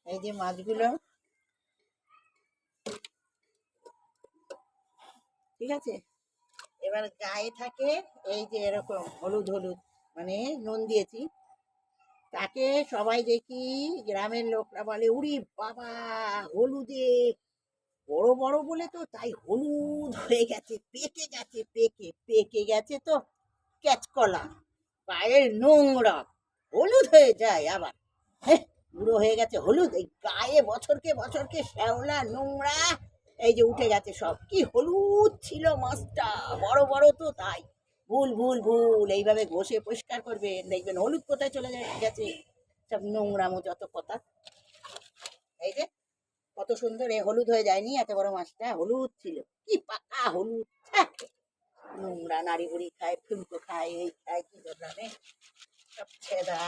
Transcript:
এই যে মাছগুলো, ঠিক আছে। এবার গায়ে থাকে এই যে এরকম হলুদ হলুদ, মানে নুন দিয়েছি। তাকে সবাই দেখি গ্রামের লোকরা বলে, উড়ি বাবা, হলুদে বড় বড় বলে তো তাই হলুদ হয়ে গেছে, পেকে গেছে, পেকে গেছে তো ক্যাচকলা, গায়ের নোংরা হলুদ হয়ে যায় আবার। হ্যাঁ, বুড়ো হয়ে গেছে হলুদ, এই গায়ে বছরকে শ্যাওলা নোংরা এই যে উঠে গেছে সব। কি হলুদ ছিল মাছটা, বড় বড় তো তাই। ভুল ভুল ভুল, এইভাবে ঘষে পরিষ্কার করবেন, দেখবেন হলুদ কোথায় চলে গেছে। সব নোংরামো যত কথা। এই যে কত সুন্দর এ হলুদ হয়ে যায়নি, এত বড় মাছটা হলুদ ছিল, কি পাকা হলুদ। ছ্যাঃ, নোংরা, নাড়ি বুড়ি খায়, ফুলকো খায়, এই খায়, কি জানে সব ছেদা।